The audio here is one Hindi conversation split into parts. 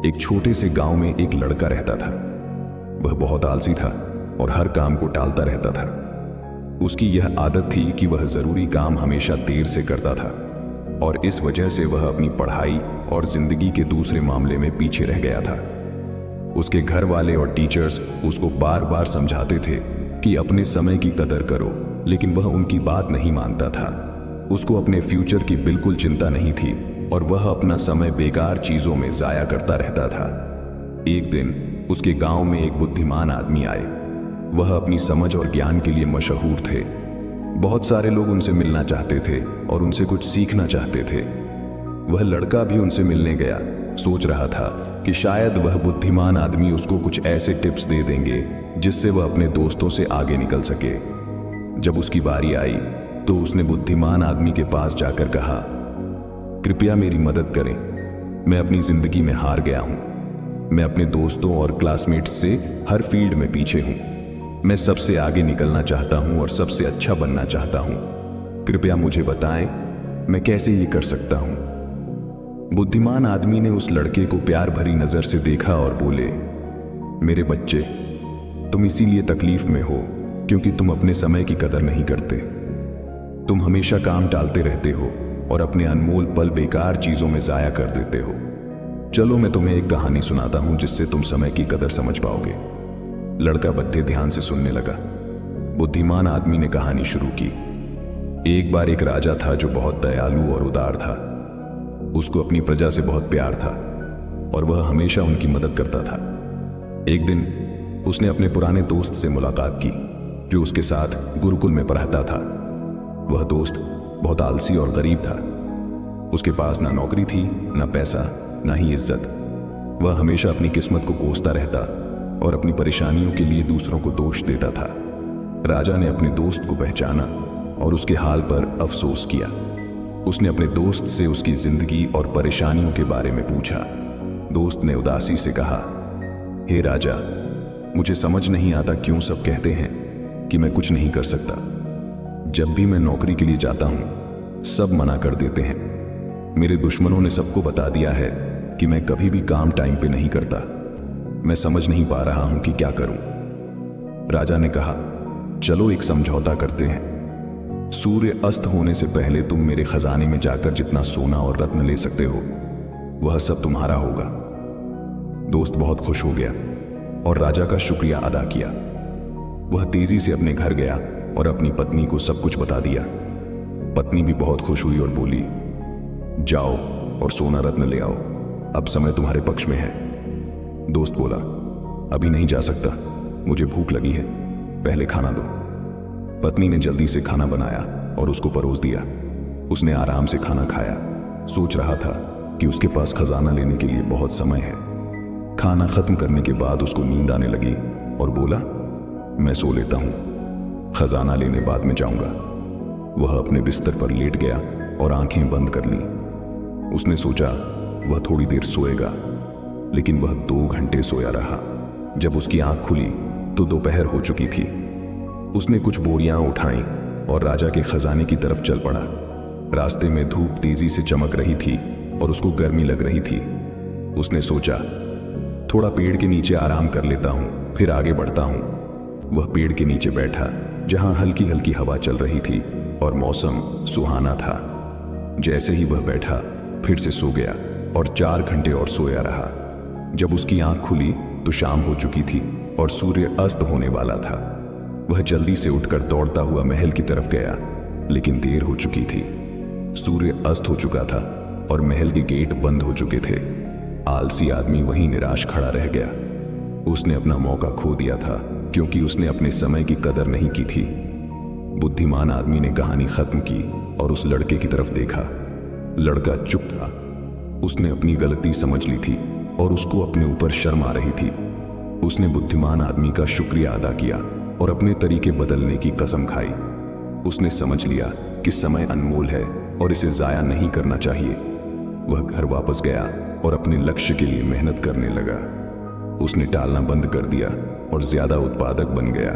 एक छोटे से गांव में एक लड़का रहता था। वह बहुत आलसी था और हर काम को टालता रहता था। उसकी यह आदत थी कि वह जरूरी काम हमेशा देर से करता था और इस वजह से वह अपनी पढ़ाई और जिंदगी के दूसरे मामले में पीछे रह गया था। उसके घर वाले और टीचर्स उसको बार बार समझाते थे कि अपने समय की कदर करो, लेकिन वह उनकी बात नहीं मानता था। उसको अपने फ्यूचर की बिल्कुल चिंता नहीं थी और वह अपना समय बेकार चीजों में जाया करता रहता था। एक दिन उसके गांव में एक बुद्धिमान आदमी आए। वह अपनी समझ और ज्ञान के लिए मशहूर थे। बहुत सारे लोग उनसे मिलना चाहते थे और उनसे कुछ सीखना चाहते थे। वह लड़का भी उनसे मिलने गया, सोच रहा था कि शायद वह बुद्धिमान आदमी उसको कुछ ऐसे टिप्स दे देंगे जिससे वह अपने दोस्तों से आगे निकल सके। जब उसकी बारी आई तो उसने बुद्धिमान आदमी के पास जाकर कहा, कृपया मेरी मदद करें, मैं अपनी जिंदगी में हार गया हूं। मैं अपने दोस्तों और क्लासमेट्स से हर फील्ड में पीछे हूं। मैं सबसे आगे निकलना चाहता हूं और सबसे अच्छा बनना चाहता हूं। कृपया मुझे बताएं, मैं कैसे ये कर सकता हूं। बुद्धिमान आदमी ने उस लड़के को प्यार भरी नजर से देखा और बोले, मेरे बच्चे, तुम इसीलिए तकलीफ में हो क्योंकि तुम अपने समय की कदर नहीं करते। तुम हमेशा काम टालते रहते हो और अपने अनमोल पल बेकार चीजों में जाया कर देते हो। चलो मैं तुम्हें एक कहानी सुनाता हूं जिससे तुम समय की कदर समझ पाओगे। लड़का बच्चे ध्यान से सुनने लगा। बुद्धिमान आदमी ने कहानी शुरू की। एक बार एक राजा था जो बहुत दयालु और उदार था। उसको अपनी प्रजा से बहुत प्यार था और वह हमेशा उनकी मदद करता था। एक दिन उसने अपने पुराने दोस्त से मुलाकात की जो उसके साथ गुरुकुल में पढ़ता था। वह दोस्त बहुत आलसी और गरीब था। उसके पास ना नौकरी थी, ना पैसा, ना ही इज्जत। वह हमेशा अपनी किस्मत को कोसता रहता और अपनी परेशानियों के लिए दूसरों को दोष देता था। राजा ने अपने दोस्त को पहचाना और उसके हाल पर अफसोस किया। उसने अपने दोस्त से उसकी जिंदगी और परेशानियों के बारे में पूछा। दोस्त ने उदासी से कहा, हे राजा, मुझे समझ नहीं आता क्यों सब कहते हैं कि मैं कुछ नहीं कर सकता। जब भी मैं नौकरी के लिए जाता हूं, सब मना कर देते हैं। मेरे दुश्मनों ने सबको बता दिया है कि मैं कभी भी काम टाइम पे नहीं करता। मैं समझ नहीं पा रहा हूं कि क्या करूं। राजा ने कहा, चलो एक समझौता करते हैं। सूर्य अस्त होने से पहले तुम मेरे खजाने में जाकर जितना सोना और रत्न ले सकते हो, वह सब तुम्हारा होगा। दोस्त बहुत खुश हो गया और राजा का शुक्रिया अदा किया। वह तेजी से अपने घर गया और अपनी पत्नी को सब कुछ बता दिया। पत्नी भी बहुत खुश हुई और बोली, जाओ और सोना रत्न ले आओ, अब समय तुम्हारे पक्ष में है। दोस्त बोला, अभी नहीं जा सकता, मुझे भूख लगी है, पहले खाना दो। पत्नी ने जल्दी से खाना बनाया और उसको परोस दिया। उसने आराम से खाना खाया। सोच रहा था कि उसके पास खजाना लेने के लिए बहुत समय है। खाना खत्म करने के बाद उसको नींद आने लगी और बोला, मैं सो लेता हूं, खजाना लेने बाद में जाऊंगा। वह अपने बिस्तर पर लेट गया और आंखें बंद कर ली। उसने सोचा वह थोड़ी देर सोएगा, लेकिन वह 2 घंटे सोया रहा। जब उसकी आंख खुली तो दोपहर हो चुकी थी। उसने कुछ बोरियां उठाई और राजा के खजाने की तरफ चल पड़ा। रास्ते में धूप तेजी से चमक रही थी और उसको गर्मी लग रही थी। उसने सोचा, थोड़ा पेड़ के नीचे आराम कर लेता हूं, फिर आगे बढ़ता हूं। वह पेड़ के नीचे बैठा जहां हल्की हल्की हवा चल रही थी और मौसम सुहाना था। जैसे ही वह बैठा फिर से सो गया और 4 घंटे और सोया रहा। जब उसकी आंख खुली तो शाम हो चुकी थी और सूर्य अस्त होने वाला था। वह जल्दी से उठकर दौड़ता हुआ महल की तरफ गया, लेकिन देर हो चुकी थी। सूर्य अस्त हो चुका था और महल के गेट बंद हो चुके थे। आलसी आदमी वहीं निराश खड़ा रह गया। उसने अपना मौका खो दिया था क्योंकि उसने अपने समय की कदर नहीं की थी। बुद्धिमान आदमी ने कहानी खत्म की और उस लड़के की तरफ देखा। लड़का चुप था। उसने अपनी गलती समझ ली थी और उसको अपने ऊपर शर्म आ रही थी। उसने बुद्धिमान आदमी का शुक्रिया अदा किया और अपने तरीके बदलने की कसम खाई। उसने समझ लिया कि समय अनमोल है और इसे जाया नहीं करना चाहिए। वह घर वापस गया और अपने लक्ष्य के लिए मेहनत करने लगा। उसने टालना बंद कर दिया और ज्यादा उत्पादक बन गया।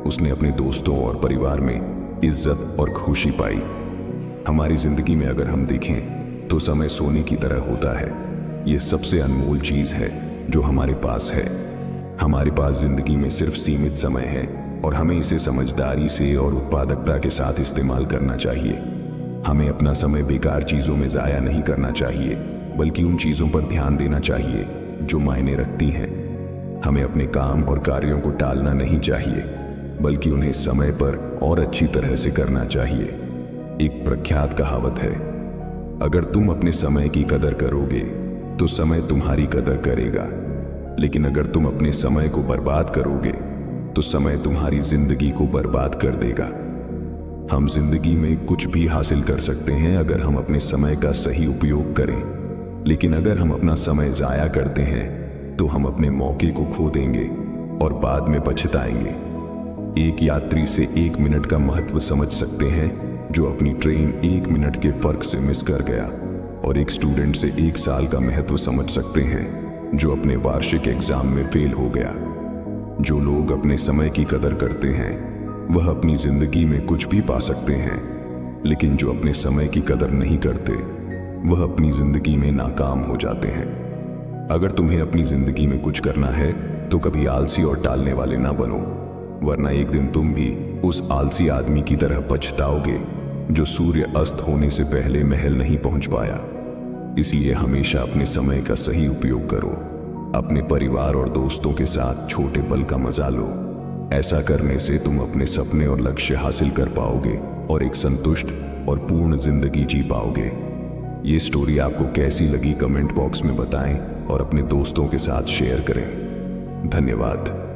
उसने अपने दोस्तों और परिवार में इज्जत और खुशी पाई। हमारी जिंदगी में अगर हम देखें तो समय सोने की तरह होता है, ये सबसे अनमोल चीज है जो हमारे पास है। हमारे पास जिंदगी में सिर्फ सीमित समय है और हमें इसे समझदारी से और उत्पादकता के साथ इस्तेमाल करना चाहिए। हमें अपना समय बेकार चीजों में जाया नहीं करना चाहिए, बल्कि उन चीजों पर ध्यान देना चाहिए जो मायने रखती हैं। हमें अपने काम और कार्यों को टालना नहीं चाहिए, बल्कि उन्हें समय पर और अच्छी तरह से करना चाहिए। एक प्रख्यात कहावत है, अगर तुम अपने समय की कदर करोगे तो समय तुम्हारी कदर करेगा, लेकिन अगर तुम अपने समय को बर्बाद करोगे तो समय तुम्हारी जिंदगी को बर्बाद कर देगा। हम जिंदगी में कुछ भी हासिल कर सकते हैं अगर हम अपने समय का सही उपयोग करें, लेकिन अगर हम अपना समय जाया करते हैं तो हम अपने मौके को खो देंगे और बाद में पछताएंगे। एक यात्री से 1 मिनट का महत्व समझ सकते हैं जो अपनी ट्रेन 1 मिनट के फर्क से मिस कर गया, और एक स्टूडेंट से 1 साल का महत्व समझ सकते हैं जो अपने वार्षिक एग्जाम में फेल हो गया। जो लोग अपने समय की कदर करते हैं वह अपनी जिंदगी में कुछ भी पा सकते हैं, लेकिन जो अपने समय की कदर नहीं करते वह अपनी जिंदगी में नाकाम हो जाते हैं। अगर तुम्हें अपनी जिंदगी में कुछ करना है तो कभी आलसी और टालने वाले ना बनो, वरना एक दिन तुम भी उस आलसी आदमी की तरह पछताओगे जो सूर्य अस्त होने से पहले महल नहीं पहुंच पाया। इसलिए हमेशा अपने समय का सही उपयोग करो। अपने परिवार और दोस्तों के साथ छोटे पल का मजा लो। ऐसा करने से तुम अपने सपने और लक्ष्य हासिल कर पाओगे और एक संतुष्ट और पूर्ण जिंदगी जी पाओगे। ये स्टोरी आपको कैसी लगी कमेंट बॉक्स में बताएं और अपने दोस्तों के साथ शेयर करें। धन्यवाद।